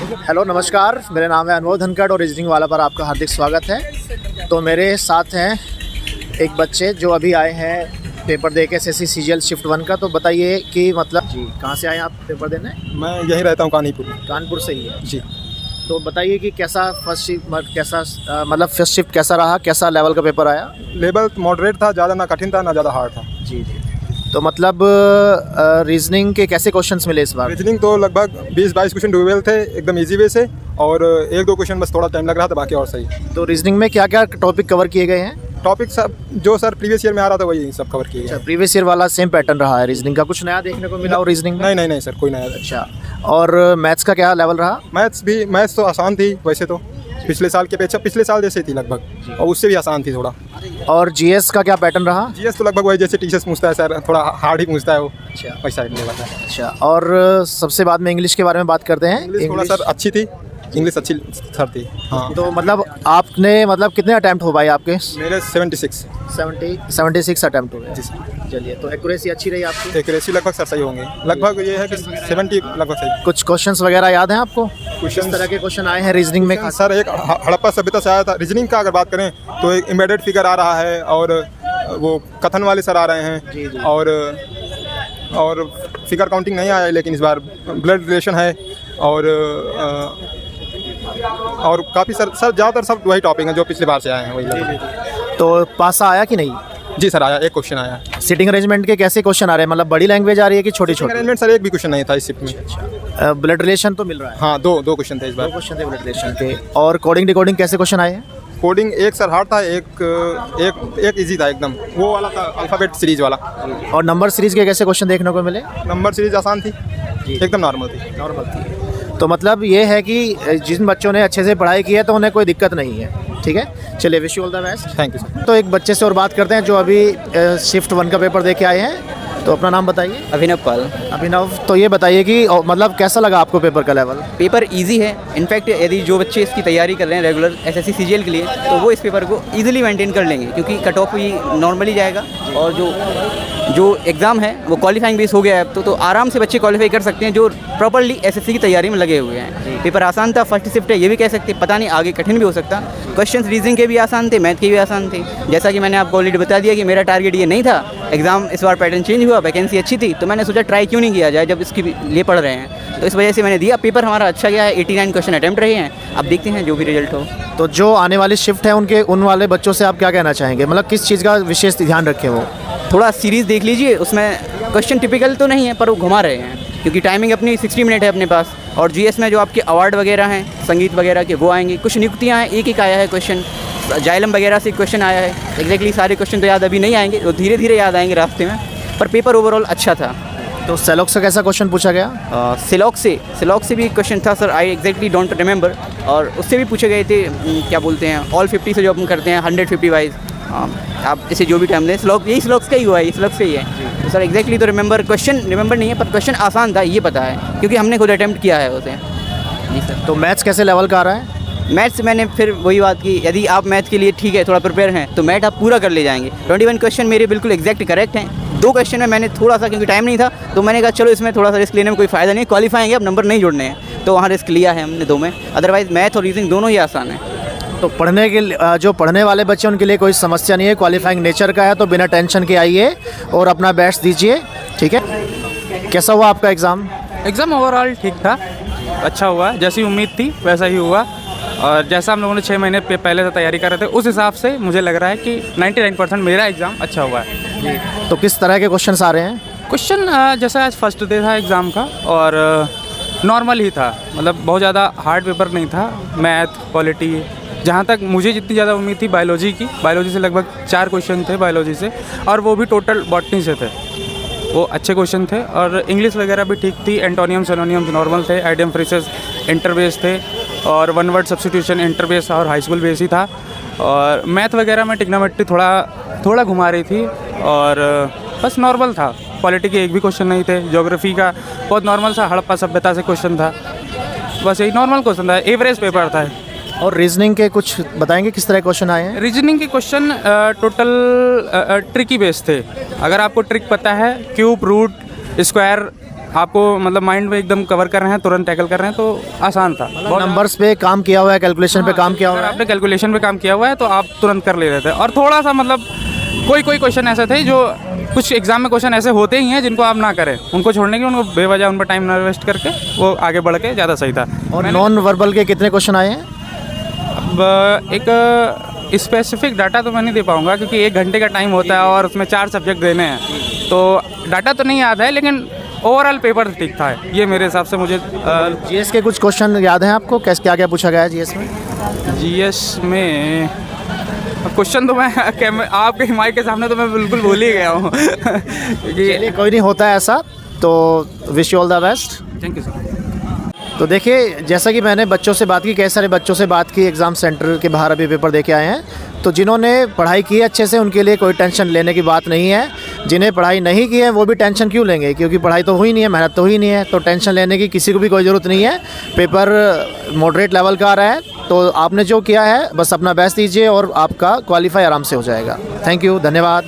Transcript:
Hello नमस्कार, मेरा नाम है अनमोल धनखड़ और रीजनिंग वाला पर आपका हार्दिक स्वागत है। तो मेरे साथ हैं एक बच्चे जो अभी आए हैं पेपर दे के एसएससी सीजीएल शिफ्ट 1 का। तो बताइए कि मतलब जी कहाँ से आए आप पेपर देने? मैं यहीं रहता हूँ, कानपुर। कानपुर से ही है जी। तो बताइए कि कैसा फर्स्ट शिफ्ट कैसा रहा, कैसा लेवल का पेपर आया? लेवल मॉडरेट था, ज़्यादा ना कठिन था ना ज़्यादा हार्ड था। जी जी। तो मतलब रीजनिंग के कैसे क्वेश्चंस मिले इस बार? रीजनिंग तो लगभग 20-22 क्वेश्चन डुएबल थे, एकदम इजी वे से, और 1-2 क्वेश्चन बस थोड़ा टाइम लग रहा था, बाकी और सही। तो रीजनिंग में क्या क्या टॉपिक कवर किए गए हैं? टॉपिक सब जो सर प्रीवियस ईयर में आ रहा था वही सब कवर किए गए। प्रीवियस ईयर वाला सेम पैटर्न रहा है रीजनिंग का? कुछ नया देखने को मिला और रीजनिंग में? नहीं सर, कोई नया। अच्छा, और मैथ्स का क्या लेवल रहा? मैथ्स तो आसान थी वैसे तो, पिछले साल के अपेक्षा पिछले साल जैसे थी लगभग, और उससे भी आसान थी थोड़ा। और जीएस का क्या पैटर्न रहा? जीएस तो लगभग वही जैसे टीचर्स पूछता है सर, थोड़ा हार्ड ही पूछता है वो। अच्छा, वैसा लेवल है। अच्छा, और सबसे बाद में इंग्लिश के बारे में बात करते हैं। इंग्लिश थोड़ा सर अच्छी थी, इंग्लिश अच्छी सर थी। हाँ, तो मतलब आपने मतलब कितने अटैम्प्ट हो भाई आपके? मेरे 76 अटैम्प्ट हो गए। जी सर। चलिए, तो एक्यूरेसी अच्छी रही आपकी? एक्यूरेसी लगभग सर सही होंगे, लगभग ये है कि 70 लगभग सही। कुछ क्वेश्चंस वगैरह याद हैं आपको? क्वेश्चन किस तरह के क्वेश्चन आए हैं रीजनिंग में? सर एक हड़प्पा सभ्यता से आया था। रीजनिंग का अगर बात करें तो एक एम्बेडेड फिगर आ रहा है, और वो कथन वाले सर आ रहे हैं। जी जी। और फिगर काउंटिंग नहीं आया, लेकिन इस बार ब्लड रिलेशन है, और काफ़ी सर ज़्यादातर सब वही टॉपिक हैं जो पिछले बार से आए हैं वही। तो पासा आया कि नहीं? जी सर आया, एक क्वेश्चन आया। सिटिंग अरेंजमेंट के कैसे क्वेश्चन आ रहे हैं? मतलब बड़ी लैंग्वेज आ रही है कि छोटी छोटी? अरेंजमेंट सर एक भी क्वेश्चन नहीं था इस शिफ्ट में। ब्लड रिलेशन तो मिल रहा है? हाँ, दो क्वेश्चन थे इस बार। 2 क्वेश्चन थे ब्लड रिलेशन के। और कोडिंग डिकोडिंग कैसे क्वेश्चन आए हैं? कोडिंग एक सर हार्ड था, एक इजी था एकदम, वो वाला था अल्फ़ाबेट सीरीज वाला। और नंबर सीरीज के कैसे क्वेश्चन देखने को मिले? नंबर सीरीज आसान थी, एकदम नॉर्मल थी। तो मतलब ये है कि जिन बच्चों ने अच्छे से पढ़ाई की है तो उन्हें कोई दिक्कत नहीं है। ठीक है, चलिए, wish you all the best. Thank you sir. तो एक बच्चे से और बात करते हैं जो अभी शिफ्ट 1 का पेपर दे के आए हैं। तो अपना नाम बताइए। अभिनव पाल। अभिनव, तो ये बताइए कि मतलब कैसा लगा आपको पेपर का लेवल? पेपर इजी है। इनफैक्ट यदि जो बच्चे इसकी तैयारी कर रहे हैं रेगुलर एसएससी सीजीएल के लिए, तो वो इस पेपर को इजीली मेंटेन कर लेंगे, क्योंकि कट ऑफ भी नॉर्मली जाएगा, और जो एग्ज़ाम है वो क्वालिफाइंग बेस हो गया है अब तो आराम से बच्चे क्वालिफाई कर सकते हैं जो प्रॉपर्ली एसएससी की तैयारी में लगे हुए हैं। पेपर आसान था, फर्स्ट शिफ्ट है ये भी कह सकते हैं, पता नहीं आगे कठिन भी हो सकता। क्वेश्चंस रीजनिंग के भी आसान थे, मैथ के भी आसान थे। जैसा कि मैंने आपको ऑलरेडी बता दिया कि मेरा टारगेट ये नहीं था। एग्ज़ाम इस बार पैटर्न चेंज हुआ, वैकेंसी अच्छी थी, तो मैंने सोचा ट्राई क्यों नहीं किया जाए जब इसके लिए पढ़ रहे हैं, तो इस वजह से मैंने दिया। पेपर हमारा अच्छा गया है, 89 क्वेश्चन अटैम्प्ट रहे हैं। अब देखते हैं जो भी रिजल्ट हो। तो जो आने वाली शिफ्ट है उन वाले बच्चों से आप क्या कहना चाहेंगे? मतलब किस चीज़ का विशेष ध्यान रखें वो? थोड़ा सीरीज़ देख लीजिए, उसमें क्वेश्चन टिपिकल तो नहीं है पर वो घुमा रहे हैं, क्योंकि टाइमिंग अपनी 60 मिनट है अपने पास। और जीएस में जो आपके अवार्ड वगैरह हैं संगीत वगैरह के वो आएंगे, कुछ नियुक्तियाँ हैं, एक आया है क्वेश्चन, जाइलम वगैरह से क्वेश्चन आया है। एग्जैक्टली सारे क्वेश्चन तो याद अभी नहीं आएंगे, वो धीरे धीरे याद आएंगे रास्ते में, पर पेपर ओवरऑल अच्छा था। तो सेलॉक से कैसा क्वेश्चन पूछा गया? सेलॉक से भी क्वेश्चन था sir, I exactly don't remember, और उससे भी पूछे गए थे क्या बोलते हैं ऑल 50 से जो हम करते हैं 150 वाइज, आप इसे जो भी टाइम दें। यही स्लॉक्स का ही हुआ है, ये स्लॉक्स का ही है। तो सर एग्जैक्टली तो रिमेंबर नहीं है, पर क्वेश्चन आसान था ये पता है, क्योंकि हमने खुद अटैम्प्ट किया है उसे। जी सर। तो मैथ्स कैसे लेवल का आ रहा है? मैथ्स मैंने फिर वही बात की, यदि आप मैथ के लिए ठीक है थोड़ा प्रिपेयर हैं तो मैथ आप पूरा कर ले जाएंगे। 21 क्वेश्चन मेरे बिल्कुल एग्जैक्ट करेक्ट हैं। 2 क्वेश्चन में मैंने थोड़ा सा, क्योंकि टाइम नहीं था, तो मैंने कहा चलो इसमें थोड़ा सा रिस्क लेने में कोई फ़ायदा नहीं, क्वालिफाइंग है अब नंबर नहीं जोड़ने हैं, तो वहाँ रिस्क लिया है हमने 2 में। अदरवाइज़ मैथ और रीजनिंग दोनों ही आसान है। तो जो पढ़ने वाले बच्चे उनके लिए कोई समस्या नहीं है, क्वालिफाइंग नेचर का है, तो बिना टेंशन के आइए और अपना बेस्ट दीजिए। ठीक है, कैसा हुआ आपका एग्ज़ाम? एग्ज़ाम ओवरऑल ठीक था, अच्छा हुआ, जैसी उम्मीद थी वैसा ही हुआ, और जैसा हम लोगों ने 6 महीने पहले से तैयारी कर रहे थे उस हिसाब से मुझे लग रहा है कि 99% मेरा एग्ज़ाम अच्छा हुआ है। तो किस तरह के क्वेश्चंस आ रहे हैं? क्वेश्चन जैसा आज फर्स्ट डे था एग्ज़ाम का, और नॉर्मल ही था, मतलब बहुत ज़्यादा हार्ड पेपर नहीं था। मैथ, पॉलिटी, जहाँ तक मुझे जितनी ज़्यादा उम्मीद थी बायोलॉजी से लगभग 4 क्वेश्चन थे बायोलॉजी से, और वो भी टोटल बॉटनी से थे, वो अच्छे क्वेश्चन थे। और इंग्लिश वगैरह भी ठीक थी, एंटोनियम सिनोनियम्स नॉर्मल थे, आइडियम फ्रेजेस इंटरबेस थे, और वन वर्ड सब्स्टिट्यूशन इंटरबेस और हाई स्कूल बेस ही था। और मैथ वगैरह में टिग्नोमेट्री थोड़ा घुमा रही थी, और बस नॉर्मल था। पॉलिटी के एक भी क्वेश्चन नहीं थे। ज्योग्राफी का बहुत नॉर्मल सा हड़प्पा सभ्यता से क्वेश्चन था, बस यही नॉर्मल क्वेश्चन था, एवरेज पेपर था। और रीजनिंग के कुछ बताएंगे किस तरह क्वेश्चन आए हैं? रीजनिंग के क्वेश्चन टोटल ट्रिकी बेस थे। अगर आपको ट्रिक पता है, क्यूब, रूट, स्क्वायर, आपको मतलब माइंड में एकदम कवर कर रहे हैं, तुरंत टैकल कर रहे हैं, तो आसान था। नंबर्स पे काम किया हुआ है, कैलकुलेशन पे काम किया हुआ अगर है। आपने कैलकुलेशन पे काम किया हुआ है तो आप तुरंत कर ले रहे थे। और थोड़ा सा मतलब कोई क्वेश्चन ऐसे थे जो कुछ एग्जाम में क्वेश्चन ऐसे होते ही हैं जिनको आप ना करें, उनको छोड़ने की, उनको बेवजह उन पर टाइम ना वेस्ट करके वो आगे बढ़ के ज़्यादा सही था। और नॉन वर्बल के कितने क्वेश्चन आए हैं? अब एक स्पेसिफिक डाटा तो मैं नहीं दे पाऊँगा क्योंकि 1 घंटे का टाइम होता है और उसमें 4 सब्जेक्ट देने हैं, तो डाटा तो नहीं याद है, लेकिन ओवरऑल पेपर ठीक था ये मेरे हिसाब से। मुझे जीएस के कुछ क्वेश्चन याद हैं आपको? कैसे क्या क्या पूछा गया है जीएस में? जीएस में क्वेश्चन तो मैं आपके माइक के सामने तो मैं बिल्कुल भूल ही गया हूँ क्योंकि चलिए कोई नहीं, होता है ऐसा, तो wish you all the best. Thank you sir. तो देखिए, जैसा कि मैंने बच्चों से बात की, कई सारे बच्चों से बात की एग्ज़ाम सेंटर के बाहर अभी पेपर दे के आए हैं, तो जिन्होंने पढ़ाई की अच्छे से उनके लिए कोई टेंशन लेने की बात नहीं है। जिन्हें पढ़ाई नहीं की है वो भी टेंशन क्यों लेंगे, क्योंकि पढ़ाई तो हुई नहीं है, मेहनत तो हुई नहीं है, तो टेंशन लेने की किसी को भी कोई ज़रूरत नहीं है। पेपर मॉडरेट लेवल का आ रहा है, तो आपने जो किया है बस अपना बेस्ट दीजिए और आपका क्वालिफाई आराम से हो जाएगा। थैंक यू, धन्यवाद।